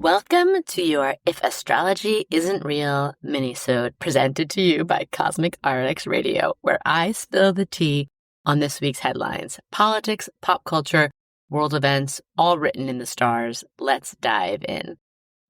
Welcome to your If Astrology Isn't Real minisode presented to you by Cosmic RX Radio, where I spill the tea on this week's headlines, politics, pop culture, world events, all written in the stars. Let's dive in.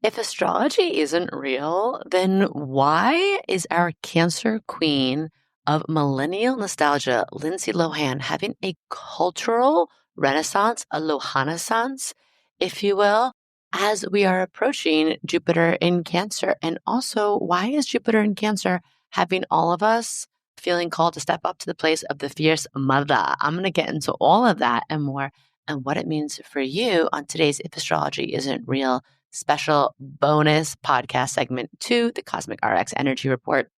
If astrology isn't real, then why is our Cancer queen of millennial nostalgia, Lindsay Lohan, having a cultural renaissance, a Lohanaissance, if you will, as we are approaching Jupiter in Cancer? And also, why is Jupiter in Cancer having all of us feeling called to step up to the place of the fierce mother? I'm going to get into all of that and more, and what it means for you on today's If Astrology Isn't Real special bonus podcast segment 2, the Cosmic RX Energy Report.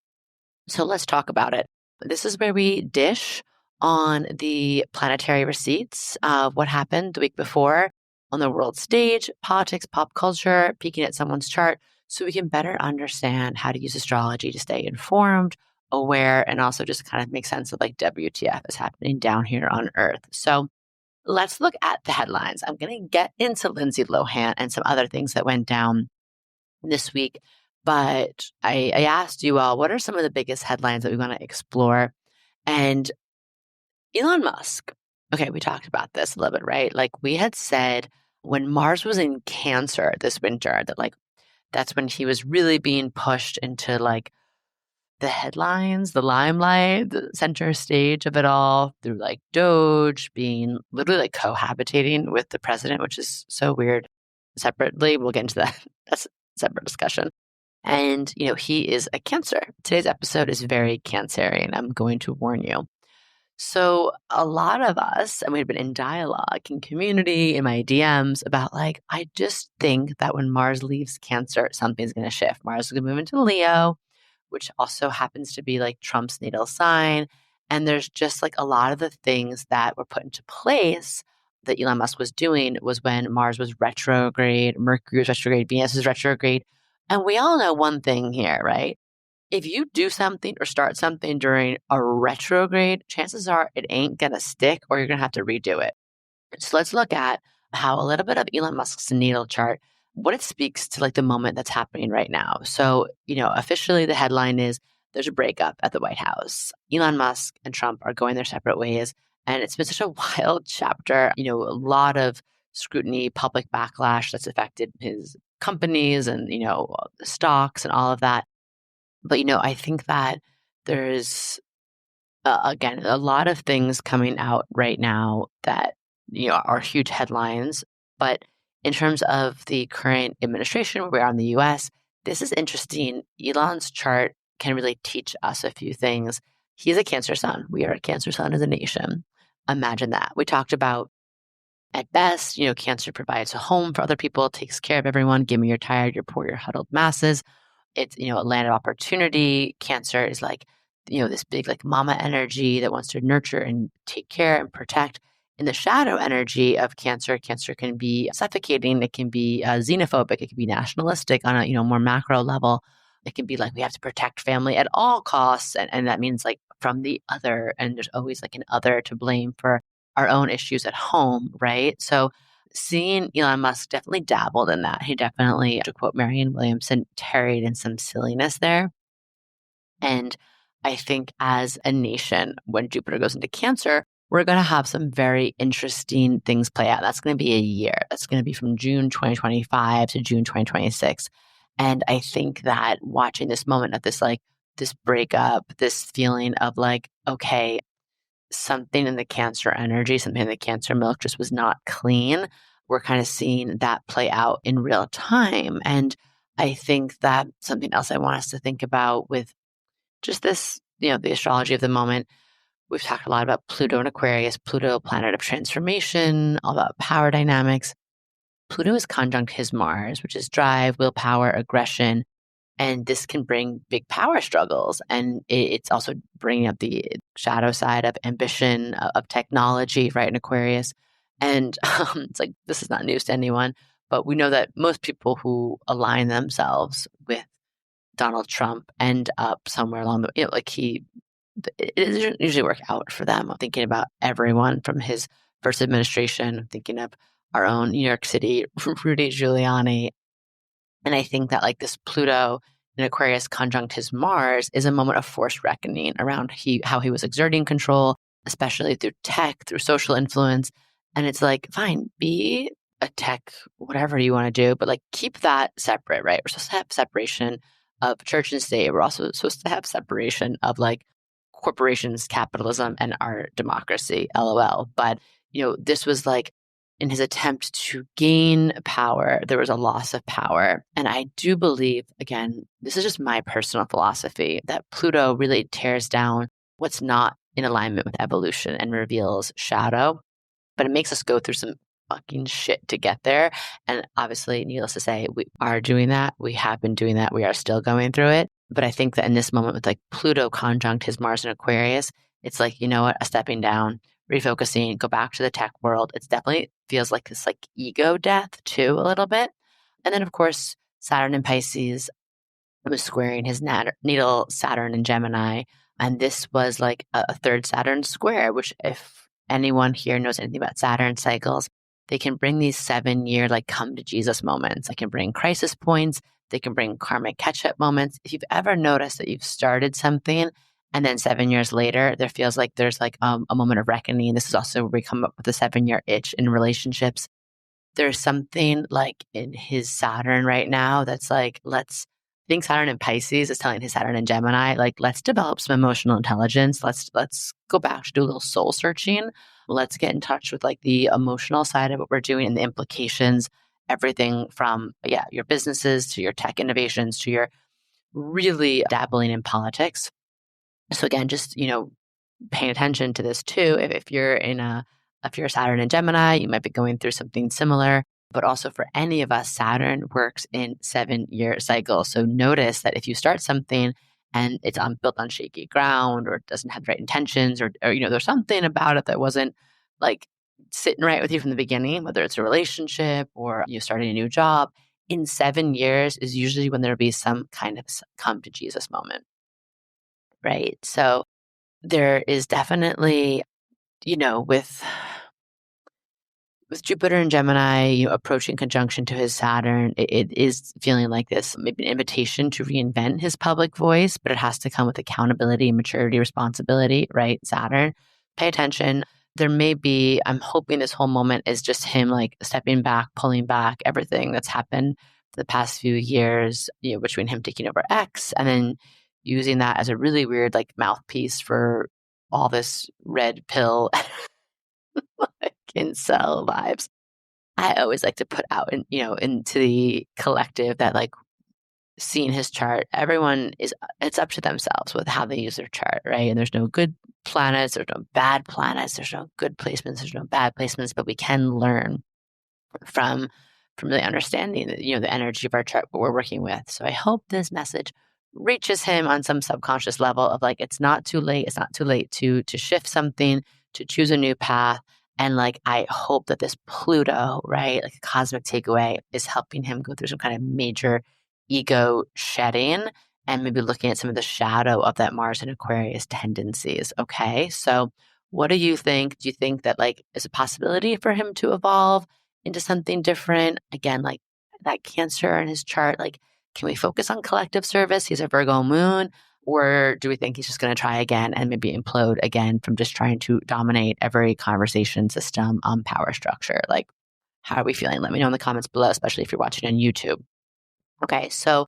So let's talk about it. This is where we dish on the planetary receipts of what happened the week before on the world stage, politics, pop culture, peeking at someone's chart, so we can better understand how to use astrology to stay informed, aware, and also just kind of make sense of like WTF is happening down here on Earth. So let's look at the headlines. I'm going to get into Lindsay Lohan and some other things that went down this week, but I asked you all, what are some of the biggest headlines that we want to explore? And Elon Musk, okay, we talked about this a little bit, right? Like we had said when Mars was in Cancer this winter, that like that's when he was really being pushed into like the headlines, the limelight, the center stage of it all through like Doge being literally like cohabitating with the president, which is so weird. Separately, we'll get into that. That's a separate discussion. And, you know, he is a Cancer. Today's episode is very Cancerian. I'm going to warn you. So a lot of us, and we've been in dialogue in community, in my DMs about like, I just think that when Mars leaves Cancer, something's going to shift. Mars is going to move into Leo, which also happens to be like Trump's natal sign. And there's just like a lot of the things that were put into place that Elon Musk was doing was when Mars was retrograde, Mercury was retrograde, Venus was retrograde. And we all know one thing here, right? If you do something or start something during a retrograde, chances are it ain't going to stick or you're going to have to redo it. So let's look at how a little bit of Elon Musk's natal chart, what it speaks to like the moment that's happening right now. So, you know, officially the headline is there's a breakup at the White House. Elon Musk and Trump are going their separate ways. And it's been such a wild chapter, you know, a lot of scrutiny, public backlash that's affected his companies and, you know, stocks and all of that. But, you know, I think that there's, again, a lot of things coming out right now that, you know, are huge headlines. But in terms of the current administration where we are in the US, this is interesting. Elon's chart can really teach us a few things. He's a Cancer sun. We are a Cancer sun as a nation. Imagine that. We talked about, at best, you know, Cancer provides a home for other people, takes care of everyone. Give me your tired, your poor, your huddled masses. It's, you know, a land of opportunity. Cancer is like, you know, this big like mama energy that wants to nurture and take care and protect. In the shadow energy of Cancer, Cancer can be suffocating. It can be xenophobic. It can be nationalistic on a, you know, more macro level. It can be like we have to protect family at all costs. And that means like from the other, and there's always like an other to blame for our own issues at home, right? So seeing Elon Musk definitely dabbled in that. He definitely, to quote Marianne Williamson, tarried in some silliness there. And I think as a nation, when Jupiter goes into Cancer, we're going to have some very interesting things play out. That's going to be a year. That's going to be from June 2025 to June 2026. And I think that watching this moment of this, like this breakup, this feeling of like, okay, something in the Cancer energy, something in the Cancer milk just was not clean. We're kind of seeing that play out in real time. And I think that something else I want us to think about with just this, you know, the astrology of the moment, we've talked a lot about Pluto and Aquarius, Pluto, planet of transformation, all about power dynamics. Pluto is conjunct his Mars, which is drive, willpower, aggression. And this can bring big power struggles. And it's also bringing up the shadow side of ambition, of technology, right, in Aquarius. And it's like, this is not news to anyone, but we know that most people who align themselves with Donald Trump end up somewhere along the, you know, like it doesn't usually work out for them. I'm thinking about everyone from his first administration. I'm thinking of our own New York City, Rudy Giuliani. And I think that like this Pluto in Aquarius conjunct his Mars is a moment of forced reckoning around how he was exerting control, especially through tech, through social influence. And it's like, fine, be a tech, whatever you want to do, but like keep that separate, right? We're supposed to have separation of church and state. We're also supposed to have separation of like corporations, capitalism, and our democracy, LOL. But, this was like in his attempt to gain power, there was a loss of power. And I do believe, again, this is just my personal philosophy, that Pluto really tears down what's not in alignment with evolution and reveals shadow. But it makes us go through some fucking shit to get there. And obviously, needless to say, we are doing that. We have been doing that. We are still going through it. But I think that in this moment with like Pluto conjunct his Mars in Aquarius, it's like, you know what, a stepping down, refocusing, go back to the tech world. It definitely feels like this like ego death too, a little bit. And then of course, Saturn in Pisces was squaring his natal Saturn in Gemini. And this was like a third Saturn square, which if anyone here knows anything about Saturn cycles, they can bring these 7-year like come to Jesus moments. They can bring crisis points. They can bring karmic catch-up moments. If you've ever noticed that you've started something and then 7 years later, there feels like there's like a moment of reckoning. This is also where we come up with a 7-year itch in relationships. There's something like in his Saturn right now that's like, I think Saturn in Pisces is telling his Saturn in Gemini, like, let's develop some emotional intelligence. Let's go back to do a little soul searching. Let's get in touch with like the emotional side of what we're doing and the implications, everything from, your businesses to your tech innovations to your really dabbling in politics. So again, just, paying attention to this too. If you're if you're Saturn in Gemini, you might be going through something similar. But also for any of us, Saturn works in 7-year cycles. So notice that if you start something and it's built on shaky ground or doesn't have the right intentions or there's something about it that wasn't like sitting right with you from the beginning, whether it's a relationship or you starting a new job, in 7 years is usually when there'll be some kind of come to Jesus moment, right? So there is definitely, with Jupiter and Gemini, approaching conjunction to his Saturn, it is feeling like this, maybe an invitation to reinvent his public voice, but it has to come with accountability, maturity, responsibility, right? Saturn, pay attention. There may be, I'm hoping this whole moment is just him like stepping back, pulling back everything that's happened for the past few years, between him taking over X and then using that as a really weird like mouthpiece for all this red pill like incel vibes. I always like to put out into the collective that like seeing his chart, it's up to themselves with how they use their chart, right? And there's no good planets, there's no bad planets, there's no good placements, there's no bad placements, but we can learn from really understanding the energy of our chart, what we're working with. So I hope this message reaches him on some subconscious level of like, it's not too late. It's not too late to shift something, to choose a new path. And like, I hope that this Pluto, right, like a cosmic takeaway is helping him go through some kind of major ego shedding and maybe looking at some of the shadow of that Mars and Aquarius tendencies. Okay. So what do you think? Do you think that like is a possibility for him to evolve into something different? Again, like that Cancer in his chart, like, can we focus on collective service? He's a Virgo moon. Or do we think he's just going to try again and maybe implode again from just trying to dominate every conversation system, power structure? Like, how are we feeling? Let me know in the comments below, especially if you're watching on YouTube. Okay, so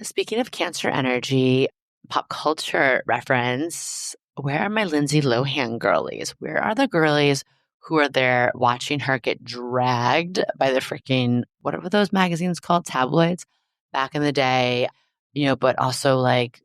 speaking of Cancer energy, pop culture reference, where are my Lindsay Lohan girlies? Where are the girlies who are there watching her get dragged by the freaking, what were those magazines called? Tabloids back in the day, but also like,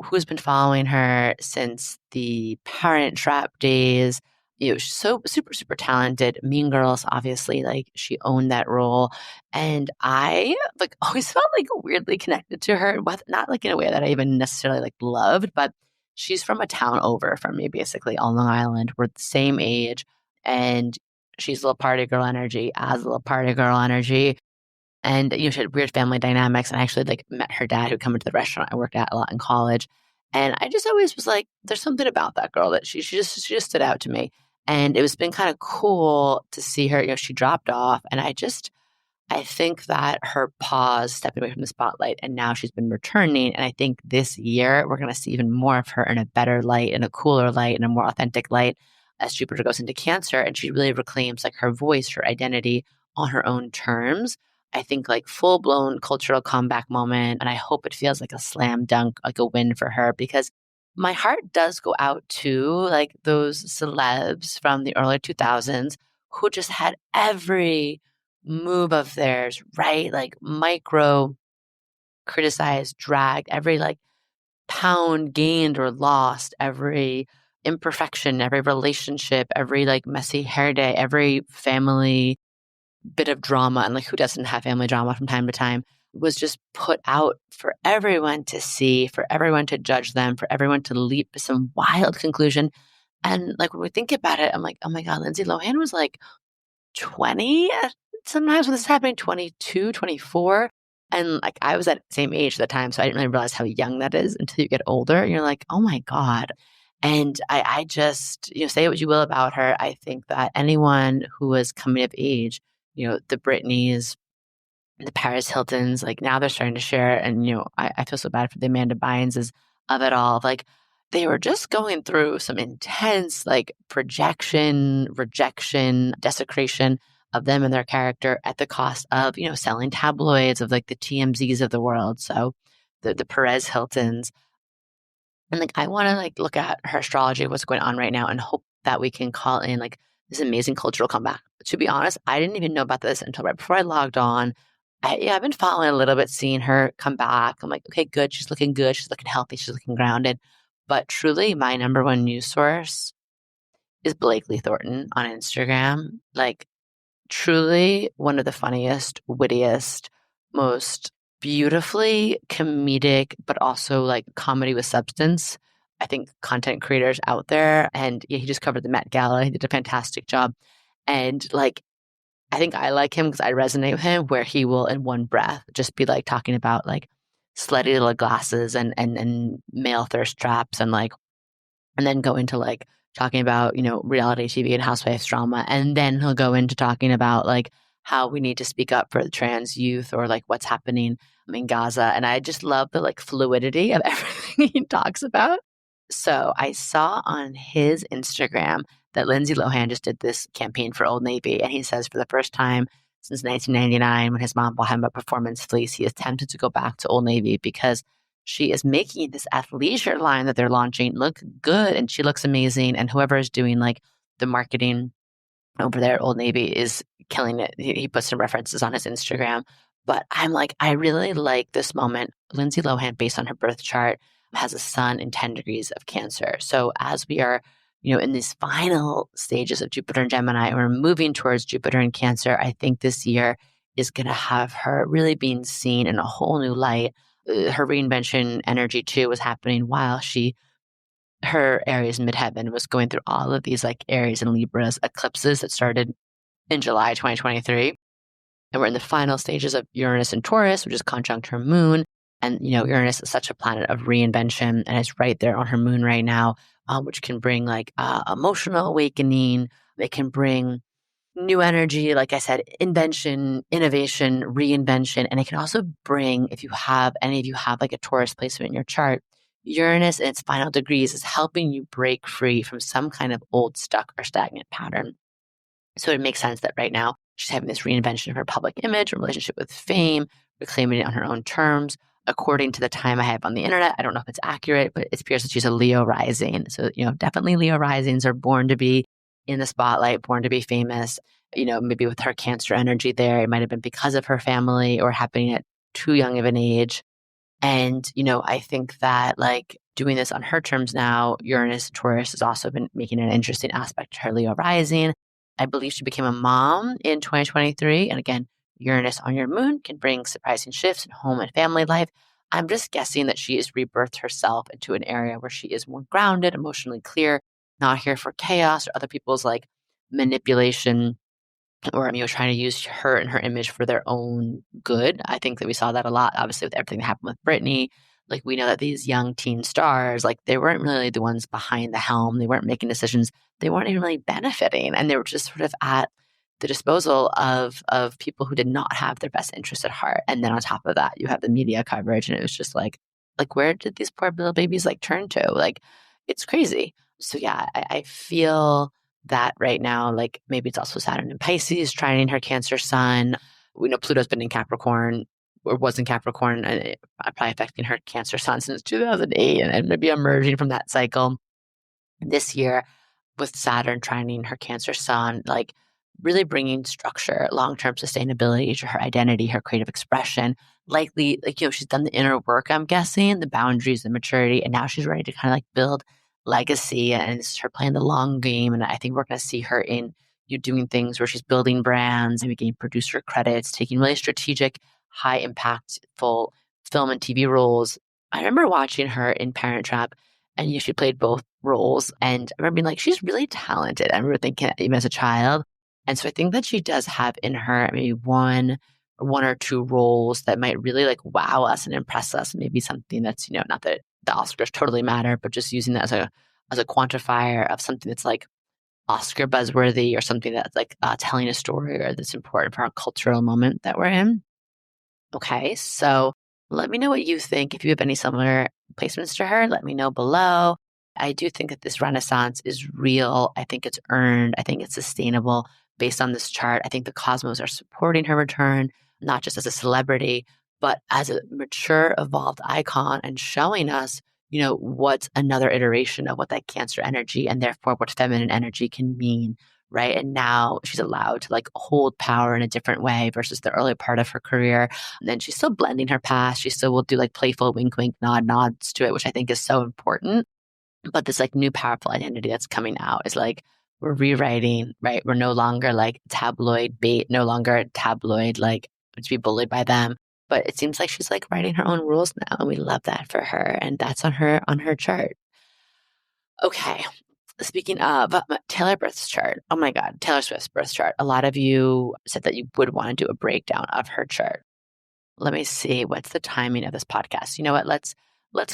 who's been following her since the Parent Trap days. She's so super, super talented. Mean Girls, obviously, like she owned that role. And I like always felt like weirdly connected to her, not like in a way that I even necessarily like loved, but she's from a town over from me, basically on Long Island. We're the same age. And she's a little party girl energy, as a little party girl energy. And she had weird family dynamics. And I actually like met her dad who'd come into the restaurant I worked at a lot in college. And I just always was like, there's something about that girl that she just stood out to me. And it was been kind of cool to see her, she dropped off. And I think that her pause, stepping away from the spotlight, and now she's been returning. And I think this year we're going to see even more of her in a better light, in a cooler light, in a more authentic light as Jupiter goes into Cancer. And she really reclaims like her voice, her identity on her own terms. I think like full blown cultural comeback moment. And I hope it feels like a slam dunk, like a win for her, because my heart does go out to like those celebs from the early 2000s who just had every move of theirs, right? Like micro criticized, dragged, every like pound gained or lost, every imperfection, every relationship, every like messy hair day, every family bit of drama. And like who doesn't have family drama from time to time was just put out for everyone to see, for everyone to judge them, for everyone to leap to some wild conclusion. And like when we think about it, I'm like, oh my God, Lindsay Lohan was like 20 sometimes when this is happening, 22, 24. And like I was at the same age at the time, so I didn't really realize how young that is until you get older. And you're like, oh my God. And I just, say what you will about her. I think that anyone who was coming of age, the Britneys, the Paris Hiltons, like now they're starting to share. And, I feel so bad for the Amanda Bynes' of it all. Like they were just going through some intense like projection, rejection, desecration of them and their character at the cost of, selling tabloids of like the TMZs of the world. So the Perez Hiltons. And like I want to like look at her astrology, what's going on right now, and hope that we can call in like this amazing cultural comeback. To be honest, I didn't even know about this until right before I logged on. I've been following a little bit, seeing her come back. I'm like, okay, good. She's looking good. She's looking healthy. She's looking grounded. But truly, my number one news source is Blakely Thornton on Instagram. Like, truly one of the funniest, wittiest, most beautifully comedic, but also like comedy with substance, I think, content creators out there. And yeah, he just covered the Met Gala. He did a fantastic job. And like, I think I like him because I resonate with him, where he will in one breath just be like talking about like slutty little glasses and male thirst traps and then go into like talking about, reality TV and housewives drama. And then he'll go into talking about like how we need to speak up for the trans youth or like what's happening in Gaza. And I just love the like fluidity of everything he talks about. So I saw on his Instagram that Lindsay Lohan just did this campaign for Old Navy. And he says for the first time since 1999, when his mom bought him a performance fleece, he is tempted to go back to Old Navy because she is making this athleisure line that they're launching look good, and she looks amazing. And whoever is doing like the marketing over there at Old Navy is killing it. He puts some references on his Instagram. But I'm like, I really like this moment. Lindsay Lohan, based on her birth chart, has a sun in 10 degrees of Cancer. So as we are, in these final stages of Jupiter and Gemini, and we're moving towards Jupiter and Cancer, I think this year is going to have her really being seen in a whole new light. Her reinvention energy too was happening while her Aries midheaven was going through all of these like Aries and Libras eclipses that started in July 2023. And we're in the final stages of Uranus and Taurus, which is conjunct her moon. And, Uranus is such a planet of reinvention, and it's right there on her moon right now, which can bring like emotional awakening. It can bring new energy, like I said, invention, innovation, reinvention. And it can also bring, if any of you have like a Taurus placement in your chart, Uranus in its final degrees is helping you break free from some kind of old, stuck, or stagnant pattern. So it makes sense that right now she's having this reinvention of her public image, her relationship with fame, reclaiming it on her own terms. According to the time I have on the internet, I don't know if it's accurate, but it appears that she's a Leo rising. So, definitely Leo risings are born to be in the spotlight, born to be famous. Maybe with her Cancer energy there, it might have been because of her family or happening at too young of an age. And, I think that like doing this on her terms now, Uranus, Taurus has also been making an interesting aspect to her Leo rising. I believe she became a mom in 2023. And again, Uranus on your moon can bring surprising shifts in home and family life. I'm just guessing that she has rebirthed herself into an area where she is more grounded, emotionally clear, not here for chaos or other people's like manipulation or trying to use her and her image for their own good. I think that we saw that a lot, obviously, with everything that happened with Britney. Like we know that these young teen stars, like they weren't really the ones behind the helm. They weren't making decisions. They weren't even really benefiting. And they were just sort of at the disposal of people who did not have their best interests at heart. And then on top of that, you have the media coverage, and it was just like where did these poor little babies like turn to? Like, it's crazy. So yeah, I feel that right now, like maybe it's also Saturn in Pisces trining her Cancer sun. We know Pluto's been in Capricorn or was in Capricorn, and probably affecting her Cancer sun since 2008, and maybe emerging from that cycle this year with Saturn trining her Cancer sun, like really bringing structure, long-term sustainability to her identity, her creative expression. Likely, like, she's done the inner work, I'm guessing, the boundaries, the maturity, and now she's ready to kind of like build legacy, and it's her playing the long game. And I think we're going to see her in doing things where she's building brands, maybe getting producer credits, taking really strategic, high impactful film and TV roles. I remember watching her in Parent Trap, and she played both roles. And I remember being like, she's really talented. I remember thinking even as a child. And so I think that she does have in her maybe one or two roles that might really like wow us and impress us. Maybe something that's, not that the Oscars totally matter, but just using that as a quantifier of something that's like Oscar buzzworthy, or something that's like telling a story, or that's important for our cultural moment that we're in. Okay, so let me know what you think. If you have any similar placements to her, let me know below. I do think that this renaissance is real. I think it's earned. I think it's sustainable based on this chart. I think the cosmos are supporting her return, not just as a celebrity, but as a mature, evolved icon, and showing us, what's another iteration of what that Cancer energy, and therefore what feminine energy, can mean. Right. And now she's allowed to like hold power in a different way versus the early part of her career. And then she's still blending her past. She still will do like playful wink, wink, nods to it, which I think is so important. But this like new powerful identity that's coming out is like, we're rewriting, right? We're no longer like tabloid bait, no longer tabloid, like to be bullied by them. But it seems like she's like writing her own rules now. And we love that for her. And that's on her chart. Okay. Speaking of Taylor birth chart, oh my God, Taylor Swift's birth chart. A lot of you said that you would want to do a breakdown of her chart. Let me see, what's the timing of this podcast? You know what? Let's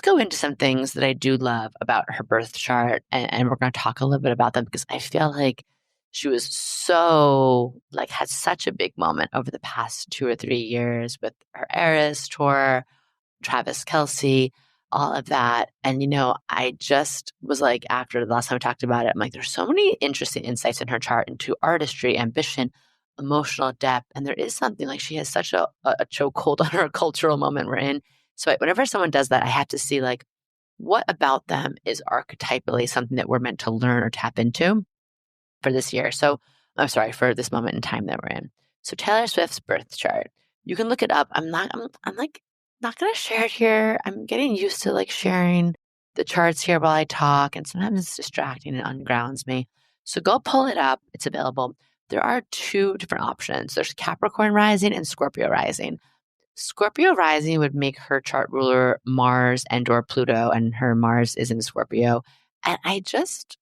go into some things that I do love about her birth chart, and we're going to talk a little bit about them, because I feel like she was so like had such a big moment over the past 2 or 3 years with her Eras tour, Travis Kelce, all of that. And, I just was like, after the last time I talked about it, I'm like, there's so many interesting insights in her chart into artistry, ambition, emotional depth. And there is something like she has such a chokehold on her cultural moment we're in. So whenever someone does that, I have to see like, what about them is archetypally something that we're meant to learn or tap into for this year. So I'm sorry, for this moment in time that we're in. So Taylor Swift's birth chart, you can look it up. I'm like not going to share it here. I'm getting used to like sharing the charts here while I talk, and sometimes it's distracting and ungrounds me. So go pull it up. It's available. There are 2 different options. There's Capricorn rising and Scorpio rising. Scorpio rising would make her chart ruler Mars and/or Pluto, and her Mars is in Scorpio. And I just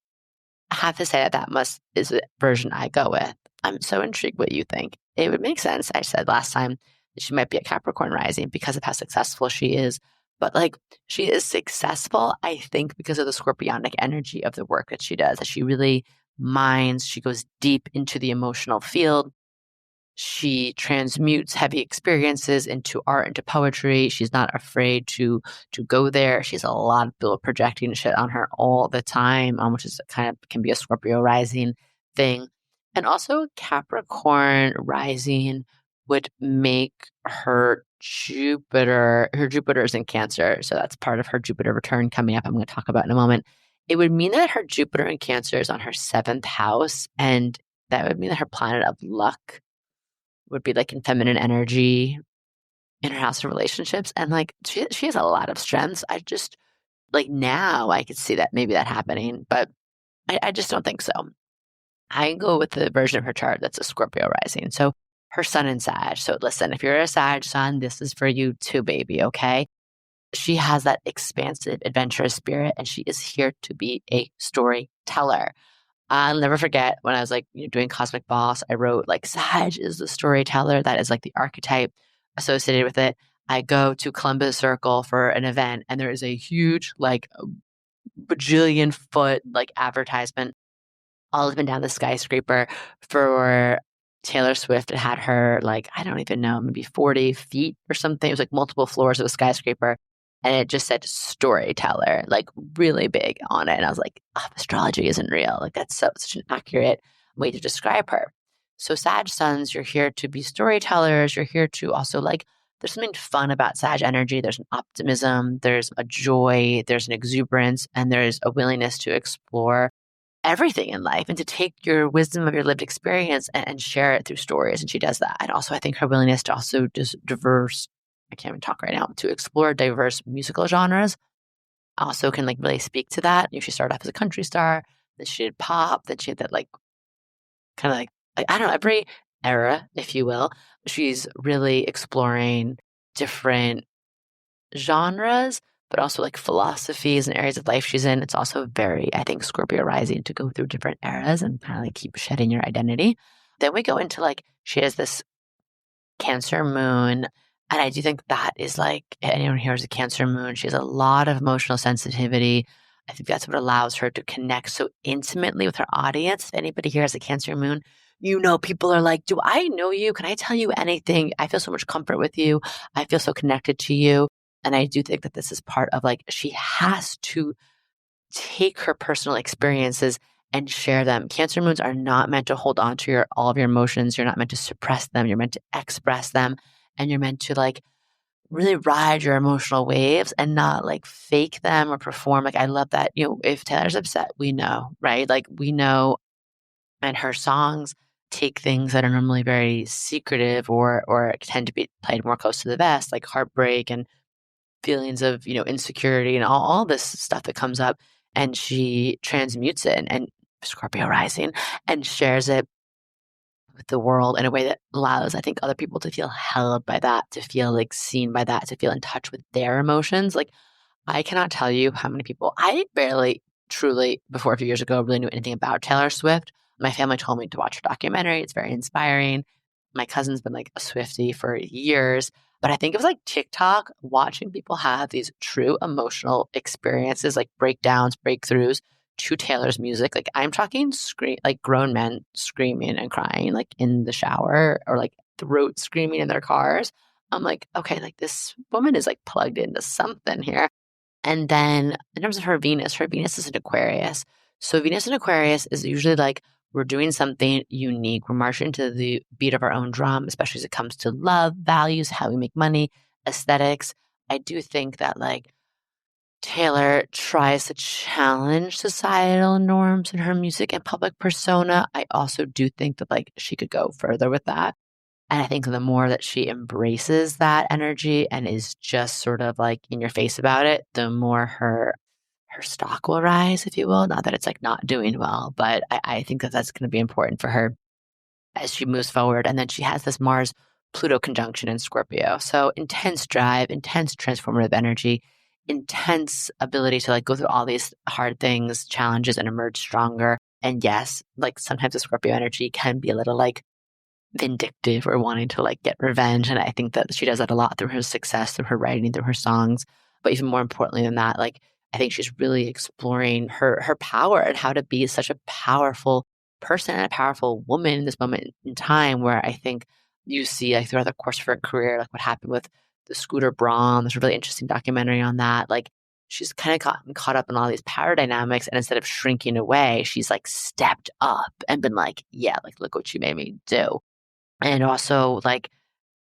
have to say that is the version I go with. I'm so intrigued what you think. It would make sense. I said last time that she might be a Capricorn rising because of how successful she is. But like, she is successful, I think, because of the scorpionic energy of the work that she does, that she really mines. She goes deep into the emotional field. She transmutes heavy experiences into art, into poetry. She's not afraid to go there. She's a lot of people projecting shit on her all the time, which is kind of can be a Scorpio rising thing. And also Capricorn rising would make her Jupiter's in Cancer. So that's part of her Jupiter return coming up. I'm going to talk about in a moment. It would mean that her Jupiter in Cancer is on her 7th house. And that would mean that her planet of luck would be like in feminine energy in her house of relationships. And like, she has a lot of strengths. I just like, now I could see that maybe that happening, but I just don't think so. I go with the version of her chart that's a Scorpio rising. So her sun in Sag. So listen, if you're a Sag sun, this is for you too, baby. Okay. She has that expansive, adventurous spirit, and she is here to be a storyteller. I'll never forget when I was like doing Cosmic Boss, I wrote like Sag is the storyteller. That is like the archetype associated with it. I go to Columbus Circle for an event, and there is a huge like bajillion foot like advertisement all up and down the skyscraper for Taylor Swift had her like, I don't even know, maybe 40 feet or something. It was like multiple floors of a skyscraper. And it just said storyteller, like really big on it. And I was like, oh, astrology isn't real. Like that's such an accurate way to describe her. So Sag Suns, you're here to be storytellers. You're here to also like, there's something fun about Sag energy. There's an optimism, there's a joy, there's an exuberance, and there's a willingness to explore everything in life and to take your wisdom of your lived experience and share it through stories. And she does that. And also, I think her willingness to also just I can't even talk right now, to explore diverse musical genres also can like really speak to that. You know, she started off as a country star, then she did pop, then she had that like kind of like, I don't know, every era, if you will. She's really exploring different genres, but also like philosophies and areas of life she's in. It's also very, I think, Scorpio rising to go through different eras and kind of like keep shedding your identity. Then we go into like, she has this Cancer moon. And I do think that is like, anyone here has a Cancer moon. She has a lot of emotional sensitivity. I think that's what allows her to connect so intimately with her audience. If anybody here has a Cancer moon, you know, people are like, do I know you? Can I tell you anything? I feel so much comfort with you. I feel so connected to you. And I do think that this is part of like, she has to take her personal experiences and share them. Cancer moons are not meant to hold on to all of your emotions. You're not meant to suppress them. You're meant to express them. And you're meant to like really ride your emotional waves and not like fake them or perform. Like I love that, you know, if Taylor's upset, we know, right? Like we know, and her songs take things that are normally very secretive or tend to be played more close to the vest, like heartbreak and feelings of, you know, insecurity and all this stuff that comes up. And she transmutes it and Scorpio rising and shares it with the world in a way that allows, I think, other people to feel held by that, to feel like seen by that, to feel in touch with their emotions. Like I cannot tell you how many people I barely truly before a few years ago really knew anything about Taylor Swift. My family told me to watch her documentary. It's very inspiring. My cousin's been like a Swiftie for years, but I think it was like TikTok watching people have these true emotional experiences, like breakdowns, breakthroughs to Taylor's music. Like I'm talking like grown men screaming and crying, like in the shower or like throat screaming in their cars. I'm like, okay, like this woman is like plugged into something here. And then in terms of her Venus is an Aquarius. So Venus in Aquarius is usually like we're doing something unique. We're marching to the beat of our own drum, especially as it comes to love, values, how we make money, aesthetics. I do think that like Taylor tries to challenge societal norms in her music and public persona. I also do think that like she could go further with that. And I think the more that she embraces that energy and is just sort of like in your face about it, the more her stock will rise, if you will. Not that it's like not doing well, but I think that that's going to be important for her as she moves forward. And then she has this Mars Pluto conjunction in Scorpio. So intense drive, intense transformative energy, intense ability to like go through all these hard things, challenges, and emerge stronger. And yes, like sometimes the Scorpio energy can be a little like vindictive or wanting to like get revenge. And I think that she does that a lot through her success, through her writing, through her songs. But even more importantly than that, like I think she's really exploring her power and how to be such a powerful person and a powerful woman in this moment in time where I think you see like throughout the course of her career, like what happened with the Scooter Braun. There's a really interesting documentary on that. Like she's kind of gotten caught up in all these power dynamics. And instead of shrinking away, she's like stepped up and been like, yeah, like look what you made me do. And also like,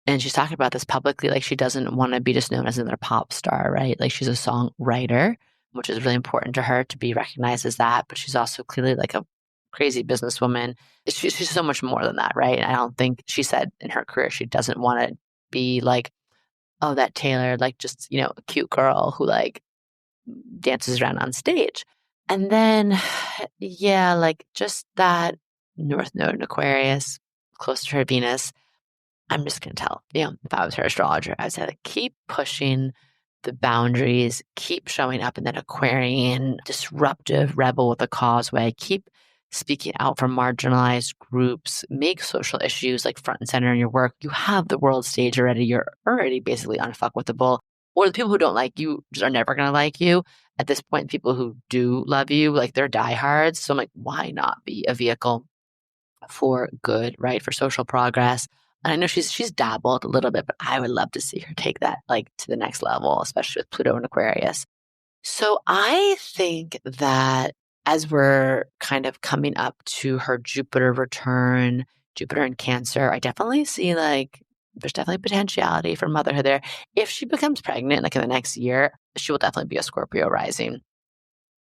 and she's talking about this publicly, like she doesn't want to be just known as another pop star, right? Like she's a songwriter, which is really important to her to be recognized as that. But she's also clearly like a crazy businesswoman. She's so much more than that, right? I don't think she said in her career she doesn't want to be like, oh, that Taylor, like just, you know, a cute girl who like dances around on stage. And then, yeah, like just that North Node in Aquarius, close to her Venus. I'm just going to tell, you know, if I was her astrologer, I would say, like, keep pushing the boundaries, keep showing up in that Aquarian, disruptive rebel with a causeway, keep speaking out for marginalized groups, make social issues like front and center in your work. You have the world stage already. You're already basically unfuckwittable. Or the people who don't like you just are never going to like you. At this point, people who do love you, like they're diehards. So I'm like, why not be a vehicle for good, right? For social progress. And I know she's dabbled a little bit, but I would love to see her take that like to the next level, especially with Pluto and Aquarius. So I think that as we're kind of coming up to her Jupiter return, Jupiter in Cancer, I definitely see like there's definitely potentiality for motherhood there. If she becomes pregnant, like in the next year, she will definitely be a Scorpio rising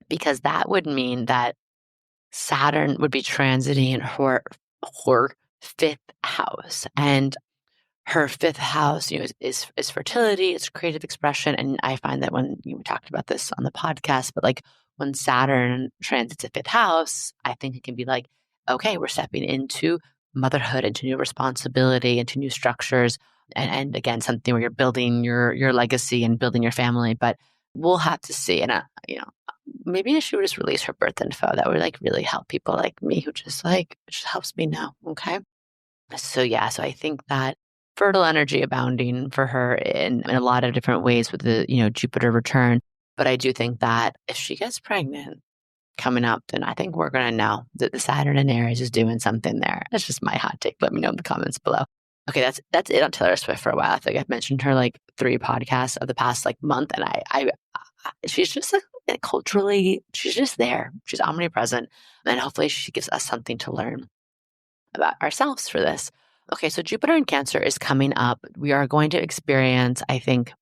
because that would mean that Saturn would be transiting her fifth house. And her fifth house, is fertility, it's creative expression. And I find that when we talked about this on the podcast, but like when Saturn transits a fifth house, I think it can be like, okay, we're stepping into motherhood, into new responsibility, into new structures. And again, something where you're building your legacy and building your family. But we'll have to see. And maybe she would just release her birth info. That would like really help people like me who just like, it just helps me know. Okay. So yeah, so I think that fertile energy abounding for her in a lot of different ways with the, Jupiter return. But I do think that if she gets pregnant coming up, then I think we're going to know that the Saturn in Aries is doing something there. That's just my hot take. Let me know in the comments below. Okay, that's it on Taylor Swift for a while. I think I've mentioned her like 3 podcasts of the past like month, and I she's just like, culturally, she's just there. She's omnipresent, and hopefully she gives us something to learn about ourselves for this. Okay, so Jupiter in Cancer is coming up. We are going to experience, I think,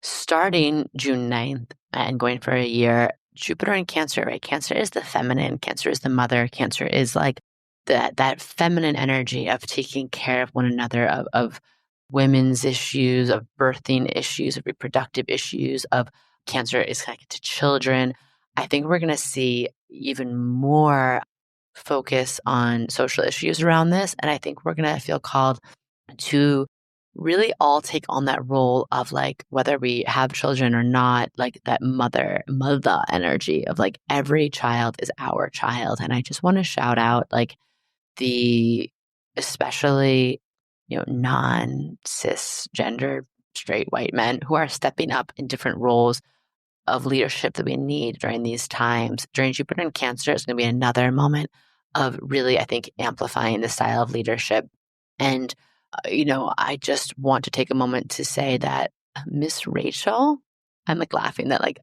starting June 9th and going for a year, Jupiter in Cancer, right? Cancer is the feminine, Cancer is the mother, Cancer is like that feminine energy of taking care of one another, of women's issues, of birthing issues, of reproductive issues, of Cancer is connected to children. I think we're going to see even more focus on social issues around this. And I think we're going to feel called to really all take on that role of like, whether we have children or not, like that mother energy of like every child is our child. And I just want to shout out like the, especially, non-cisgender straight white men who are stepping up in different roles of leadership that we need during these times. During Jupiter and Cancer, it's going to be another moment of really, I think, amplifying the style of leadership. And, I just want to take a moment to say that Miss Rachel, I'm like laughing that like,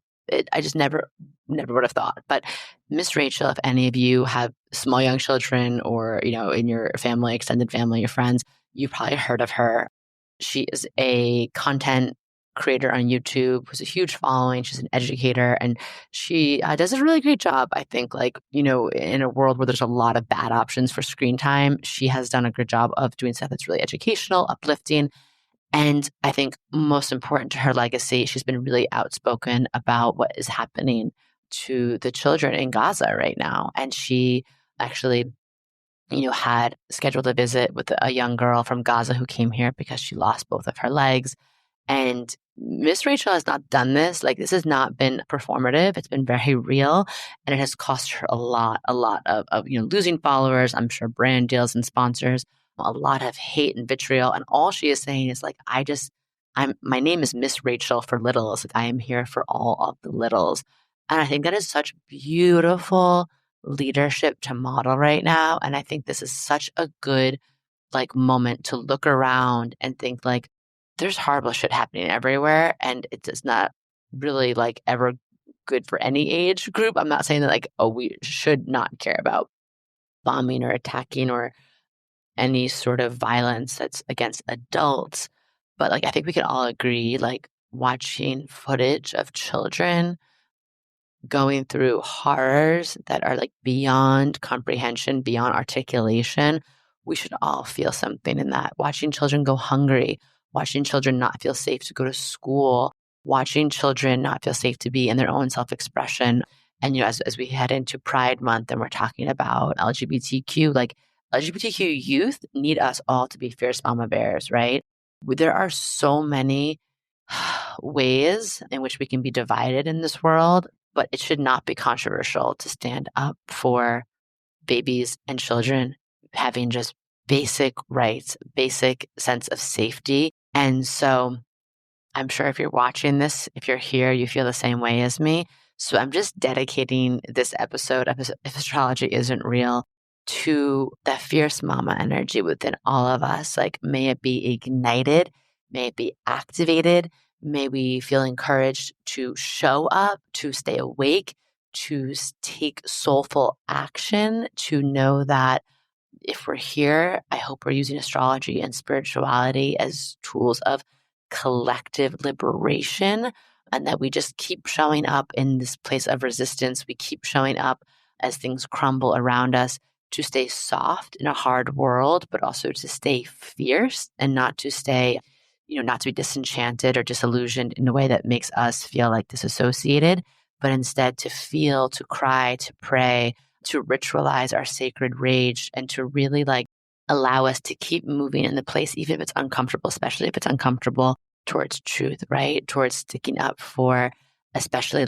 I just never would have thought. But Miss Rachel, if any of you have small young children or, in your family, extended family, your friends, you've probably heard of her. She is a content creator on YouTube, who's a huge following. She's an educator, and she does a really great job. I think, like, in a world where there's a lot of bad options for screen time, she has done a good job of doing stuff that's really educational, uplifting. And I think most important to her legacy, she's been really outspoken about what is happening to the children in Gaza right now. And she actually, had scheduled a visit with a young girl from Gaza who came here because she lost both of her legs. And Miss Rachel has not done this. Like, this has not been performative. It's been very real. And it has cost her a lot of losing followers. I'm sure brand deals and sponsors, a lot of hate and vitriol. And all she is saying is like, my name is Miss Rachel for littles. Like, I am here for all of the littles. And I think that is such beautiful leadership to model right now. And I think this is such a good like moment to look around and think like, there's horrible shit happening everywhere, and it is not really like ever good for any age group. I'm not saying that like, oh, we should not care about bombing or attacking or any sort of violence that's against adults. But like, I think we can all agree, like watching footage of children going through horrors that are like beyond comprehension, beyond articulation, we should all feel something in that. Watching children go hungry, watching children not feel safe to go to school, watching children not feel safe to be in their own self-expression. And, as we head into Pride Month and we're talking about LGBTQ, like LGBTQ youth need us all to be fierce mama bears, right? There are so many ways in which we can be divided in this world, but it should not be controversial to stand up for babies and children having just basic rights, basic sense of safety. And so I'm sure if you're watching this, if you're here, you feel the same way as me. So I'm just dedicating this episode of If Astrology Isn't Real to that fierce mama energy within all of us. Like, may it be ignited, may it be activated, may we feel encouraged to show up, to stay awake, to take soulful action, to know that if we're here, I hope we're using astrology and spirituality as tools of collective liberation, and that we just keep showing up in this place of resistance. We keep showing up as things crumble around us, to stay soft in a hard world, but also to stay fierce and not to stay, not to be disenchanted or disillusioned in a way that makes us feel like disassociated, but instead to feel, to cry, to pray, to ritualize our sacred rage, and to really allow us to keep moving in the place, even if it's uncomfortable, especially if it's uncomfortable, towards truth, right? Towards sticking up for, especially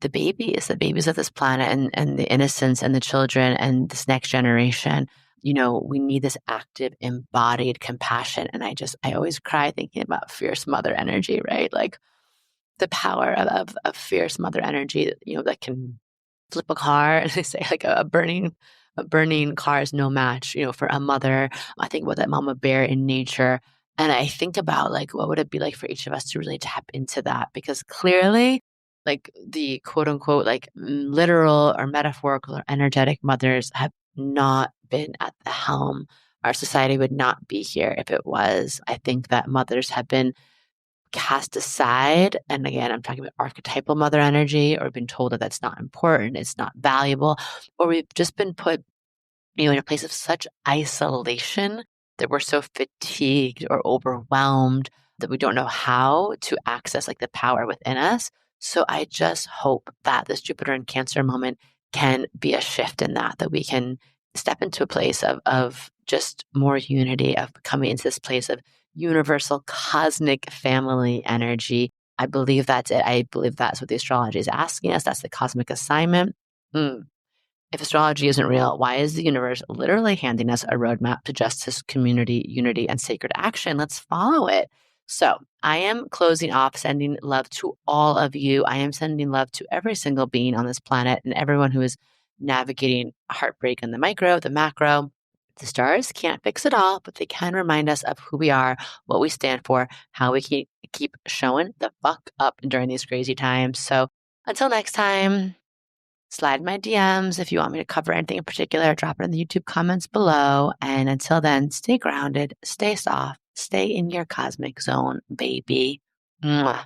the babies of this planet, and the innocence and the children and this next generation. We need this active, embodied compassion. And I always cry thinking about fierce mother energy, right? Like the power of fierce mother energy, that can flip a car. And they say a burning car is no match, for a mother. I think about that mama bear in nature. And I think about what would it be like for each of us to really tap into that? Because clearly, the quote unquote, literal or metaphorical or energetic mothers have not been at the helm. Our society would not be here if it was. I think that mothers have been cast aside. And again, I'm talking about archetypal mother energy, or been told that that's not important, it's not valuable, or we've just been put, in a place of such isolation that we're so fatigued or overwhelmed that we don't know how to access the power within us. So I just hope that this Jupiter in Cancer moment can be a shift in that we can step into a place of just more unity, of coming into this place of universal cosmic family energy. I believe that's it. I believe that's what the astrology is asking us. That's the cosmic assignment. If astrology isn't real, why is the universe literally handing us a roadmap to justice, community, unity, and sacred action? Let's follow it. So I am closing off, sending love to all of you. I am sending love to every single being on this planet and everyone who is navigating heartbreak in the micro, the macro. The stars can't fix it all, but they can remind us of who we are, what we stand for, how we keep showing the fuck up during these crazy times. So until next time, slide my DMs if you want me to cover anything in particular. Drop it in the YouTube comments below. And until then, stay grounded, stay soft, stay in your cosmic zone, baby. Mwah.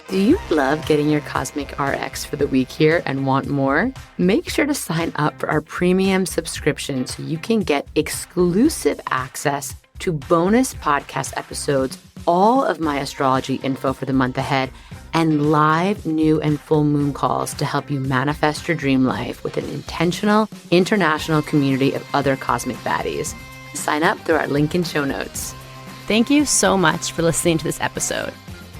Do you love getting your Cosmic RX for the week here and want more? Make sure to sign up for our premium subscription so you can get exclusive access to bonus podcast episodes, all of my astrology info for the month ahead, and live new and full moon calls to help you manifest your dream life with an intentional international community of other cosmic baddies. Sign up through our link in show notes. Thank you so much for listening to this episode.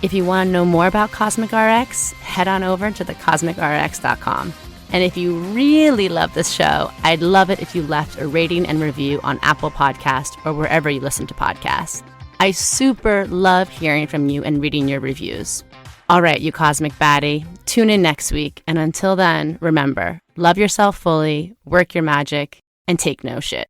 If you want to know more about Cosmic RX, head on over to thecosmicrx.com. And if you really love this show, I'd love it if you left a rating and review on Apple Podcasts or wherever you listen to podcasts. I super love hearing from you and reading your reviews. All right, you cosmic baddie, tune in next week. And until then, remember, love yourself fully, work your magic, and take no shit.